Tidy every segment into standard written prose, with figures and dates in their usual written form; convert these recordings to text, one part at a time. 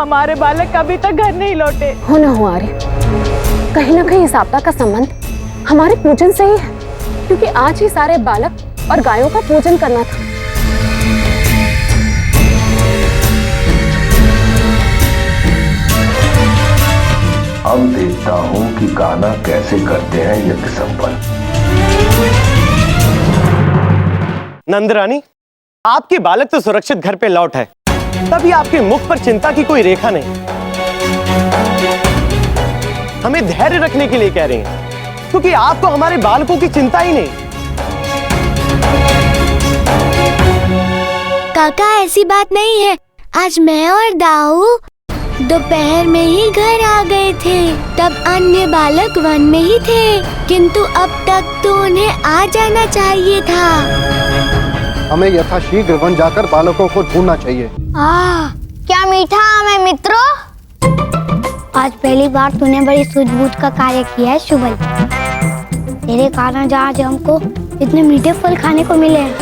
हमारे बालक अभी तक घर नहीं लौटे। हो न हो आर्य, कहीं ना कहीं इस आपदा का संबंध हमारे पूजन से ही है, क्योंकि आज ही सारे बालक और गायों का पूजन करना था। अब देखता हूँ कि गाना कैसे करते हैं यज्ञ संपन्न। नंदरानी, आपके बालक तो सुरक्षित घर पे लौट है, तभी आपके मुख पर चिंता की कोई रेखा नहीं। हमें धैर्य रखने के लिए कह रहे हैं, क्योंकि आपको हमारे बालकों की चिंता ही नहीं। काका, ऐसी बात नहीं है। आज मैं और दाऊ दोपहर में ही घर आ गए थे, तब अन्य बालक वन में ही थे, किंतु अब तक तो उन्हें आ जाना चाहिए था। हमें यथाशीघ्र वन जाकर बालकों को ढूंढना चाहिए। क्या मीठा आम है मित्रों। आज पहली बार तूने बड़ी सूझबूझ का कार्य किया है शुभल। तेरे कारण आज हमको इतने मीठे फल खाने को मिले हैं।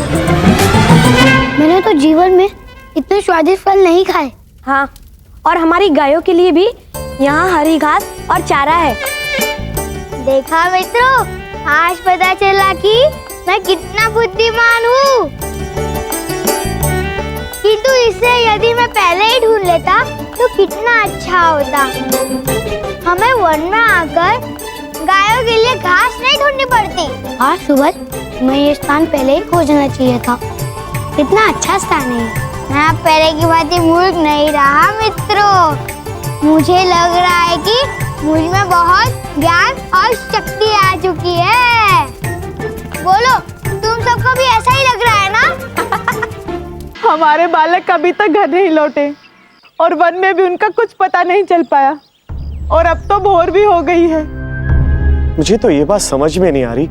मैंने तो जीवन में इतने स्वादिष्ट फल नहीं खाए। हाँ, और हमारी गायों के लिए भी यहाँ हरी घास और चारा है। देखा मित्रों, आज पता चला कि मैं कितना बुद्धिमान हूँ। किंतु इसे यदि मैं पहले ही ढूंढ लेता तो कितना अच्छा होता। हमें वन में आकर गायों के लिए घास नहीं ढूंढनी पड़ती। हाँ सुबह, मैं ये स्थान पहले ही खोजना चाहिए था। कितना अच्छा स्थान है। मैं पहले की बात मूर्ख नहीं रहा मित्रों। मुझे लग रहा है कि मुझ में बहुत ज्ञान और शक्ति आ चुकी है। बोलो, तुम सबको भी ऐसा ही लग रहा है ना? हमारे बालक अभी तक घर नहीं लौटे और वन में भी उनका कुछ पता नहीं चल पाया, और अब तो भोर भी हो गई है। मुझे तो ये बात समझ में नहीं आ रही,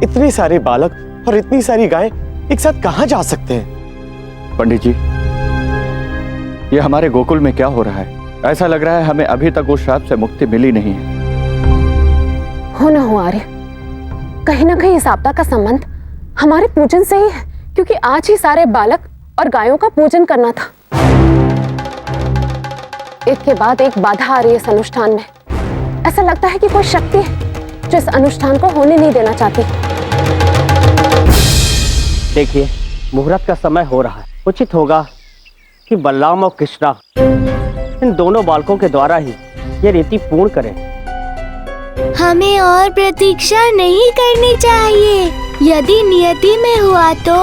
इतने सारे बालक और इतनी सारी गायें एक साथ कहाँ जा सकते हैं? पंडित जी, ये हमारे गोकुल में क्या हो रहा है? ऐसा लग रहा है हमें अभी तक उस शाप से मुक्ति मिली नहीं है। हो न हो आर्य, कहीं ना कहीं इस आपदा का संबंध हमारे पूजन से ही है, क्योंकि आज ही सारे बालक और गायों का पूजन करना था। एक के बाद एक बाधा आ रही है इस अनुष्ठान में। ऐसा लगता है कि कोई शक्ति है जो इस अनुष्ठान को होने नहीं देना चाहती। देखिए, मुहूर्त का समय हो रहा है। उचित होगा कि बलराम और कृष्णा इन दोनों बालकों के द्वारा ही ये रीति पूर्ण करें। हमें और प्रतीक्षा नहीं करनी चाहिए। यदि नियति में हुआ तो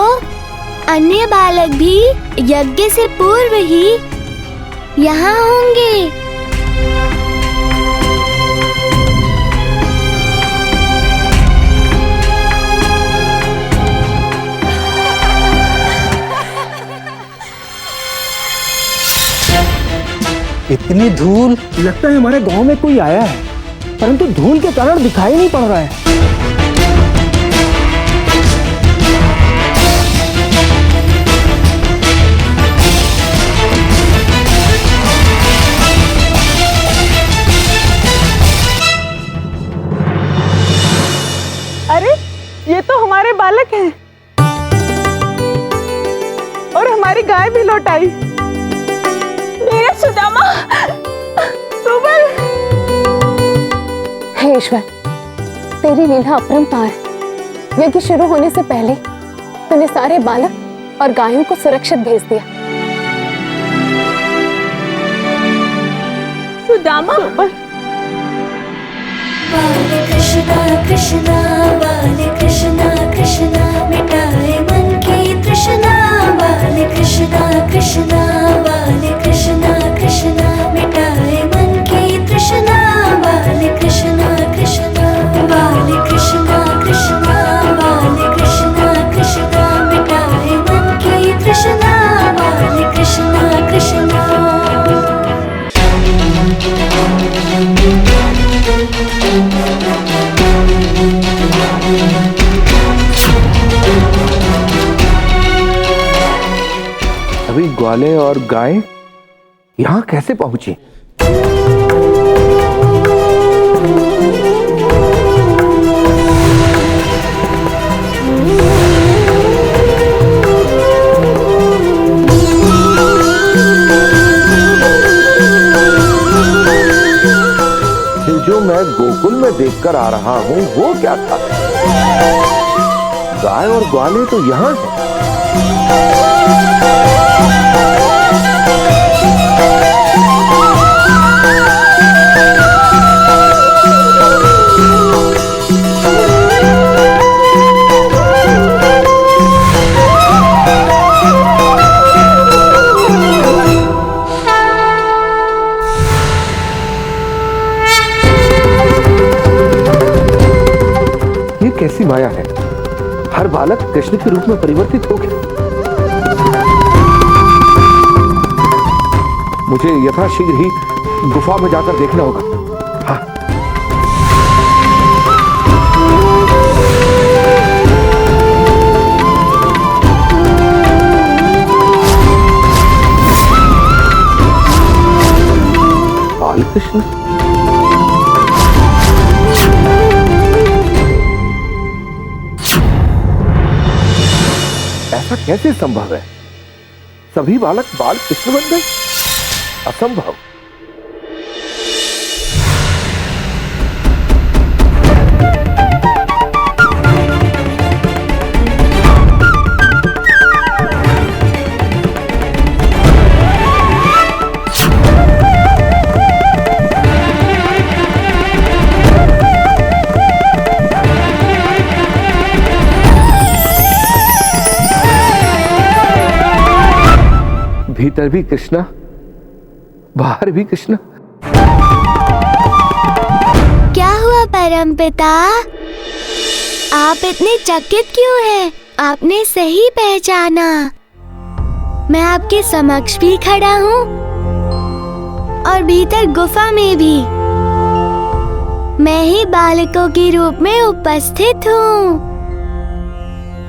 अन्य बालक भी यज्ञ से पूर्व ही यहाँ होंगे। इतनी धूल, लगता है हमारे गांव में कोई आया है, परंतु धूल के कारण दिखाई नहीं पड़ रहा है। अरे, ये तो हमारे बालक हैं और हमारी गाय भी लौट आई। मेरे सुदामा, सुबल। हे ईश्वर, तेरी लीला अपरंपार है। यज्ञ शुरू होने से पहले तूने सारे बालक और गायों को सुरक्षित भेज दिया। सुदामा, बाले कृष्णा कृष्णा, बाले कृष्णा कृष्णा, मिटाए मन की तृष्णा। बाले कृष्णा कृष्णा, बाले कृष्णा कृष्णा, मिटाए मन की तृष्णा। बाले कृष्णा कृष्णा, बाले कृष्णा कृष्णा, बाले कृष्णा कृष्णा, मिटाए मन की तृष्णा। बाले कृष्णा कृष्णा। अभी ग्वाले और गाय यहाँ कैसे पहुंची? गोकुल में देखकर आ रहा हूँ वो क्या था? गाय और ग्वाले तो यहाँ हैं। ये कैसी माया है? हर बालक कृष्ण के रूप में परिवर्तित हो गया। मुझे यथाशीघ्र ही गुफा में जाकर देखना होगा। हाँ। बालकृष्ण, ऐसा कैसे संभव है? सभी बालक बाल कृष्ण बन गए? असंभव। भीतर भी कृष्णा, बाहर भी कृष्णा। क्या हुआ परमपिता? आप इतने चकित क्यों हैं? आपने सही पहचाना। मैं आपके समक्ष भी खड़ा हूँ और भीतर गुफा में भी। मैं ही बालकों के रूप में उपस्थित हूँ।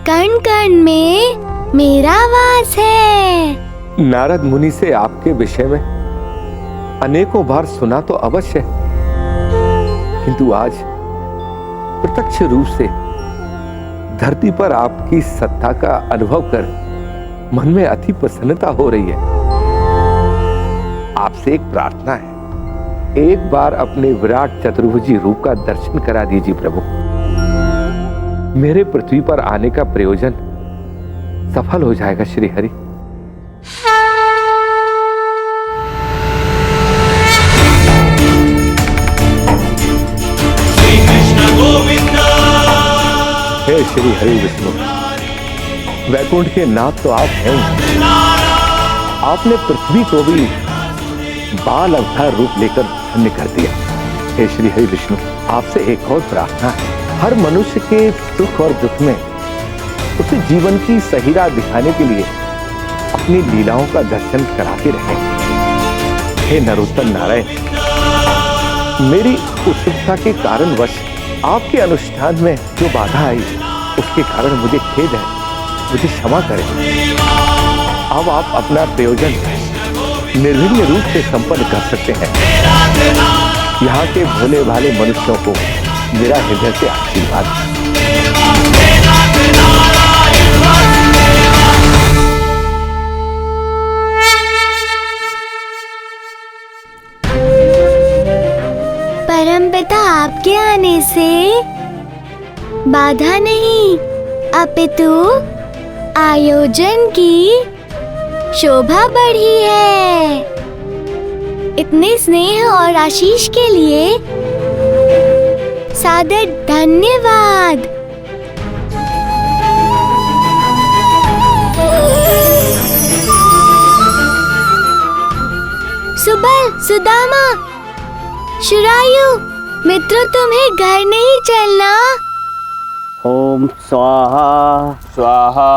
कण कण में मेरा वास है। नारद मुनि से आपके विषय में अनेकों बार सुना तो अवश्य, किंतु आज प्रत्यक्ष रूप से धरती पर आपकी सत्ता का अनुभव कर मन में अति प्रसन्नता हो रही है। आपसे एक प्रार्थना है, एक बार अपने विराट चतुर्भुजी रूप का दर्शन करा दीजिए प्रभु। मेरे पृथ्वी पर आने का प्रयोजन सफल हो जाएगा श्री हरि। हे श्री हरि विष्णु, वैकुंठ के नाथ तो आप हैं। आपने पृथ्वी को भी बाल अवतार रूप लेकर धन्य कर दिया। हे श्री हरि विष्णु, आपसे एक और प्रार्थना है, हर मनुष्य के सुख और दुख में उसे जीवन की सही राह दिखाने के लिए अपनी लीलाओं का दर्शन कराते रहें। हे नरोत्तम नारायण, मेरी उत्सुकता के कारणवश आपके अनुष्ठान में जो बाधा आई उसके कारण मुझे खेद है, मुझे क्षमा करें। अब आप अपना प्रयोजन निर्विघ्न रूप से संपन्न कर सकते हैं। यहाँ के भोले भाले मनुष्यों को मेरा हृदय से आशीर्वाद। परमपिता आपके आने से बाधा नहीं, अपितु आयोजन की शोभा बढ़ी है। इतने स्नेह और आशीष के लिए सादर धन्यवाद। सुबल, सुदामा, शुरायु, मित्रों तुम्हें घर नहीं चलना? ओम स्वाहा स्वाहा।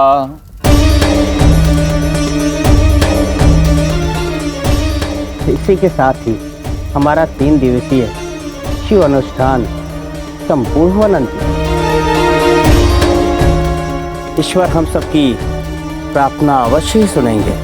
इसी के साथ ही हमारा 3 दिवसीय शिव अनुष्ठान संपूर्ण हुआ। ईश्वर हम सबकी प्रार्थना अवश्य ही सुनेंगे।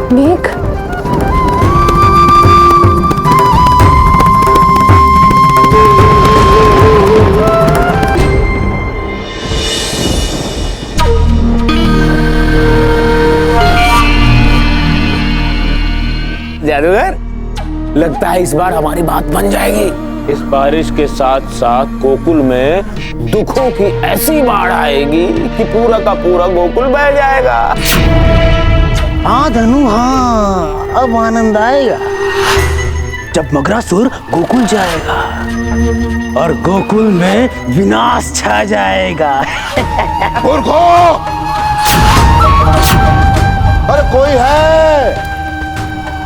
मेघ, लगता है इस बार हमारी बात बन जाएगी। इस बारिश के साथ साथ गोकुल में दुखों की ऐसी बाढ़ आएगी कि पूरा का पूरा गोकुल बह जाएगा। हाँ धनु, हाँ अब आनंद आएगा जब मगरासुर गोकुल जाएगा और गोकुल में विनाश छा जाएगा। मूर्खो! अरे कोई है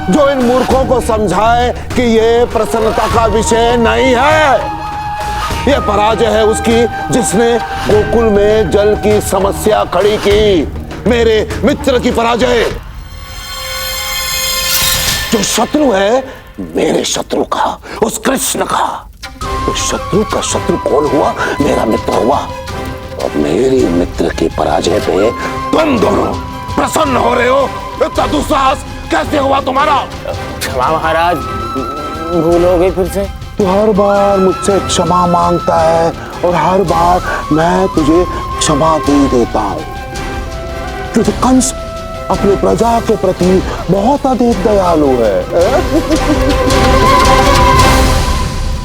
जो इन मूर्खों को समझाए कि ये प्रसन्नता का विषय नहीं है, ये पराजय है उसकी जिसने गोकुल में जल की समस्या खड़ी की। मेरे मित्र की पराजय। जो शत्रु है मेरे शत्रु का, उस कृष्ण का। तो शत्रु का शत्रु कौन हुआ? मेरा मित्र हुआ। और मेरी मित्र की पराजय पे तुम दोनों प्रसन्न हो रहे हो? इतना दुस्साहस कैसे हुआ तुम्हारा? क्षमा महाराज, भूल हो गई फिर से। तू हर बार मुझसे क्षमा मांगता है और हर बार मैं तुझे क्षमा दे देता हूं, क्योंकि कंस अपने प्रजा के प्रति बहुत अधिक दयालु है।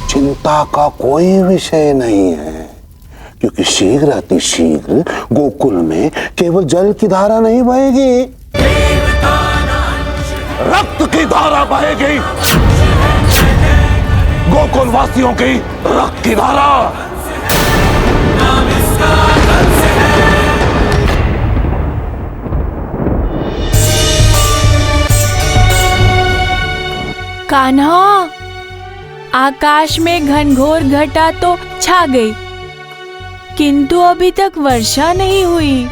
चिंता का कोई विषय नहीं है, क्योंकि शीघ्र अतिशीघ्र गोकुल में केवल जल की धारा नहीं बहेगी, रक्त की धारा बहेगी। गोकुल वासियों की रक्त की धारा। कान्हा, आकाश में घनघोर घटा तो छा गई, किंतु अभी तक वर्षा नहीं हुई।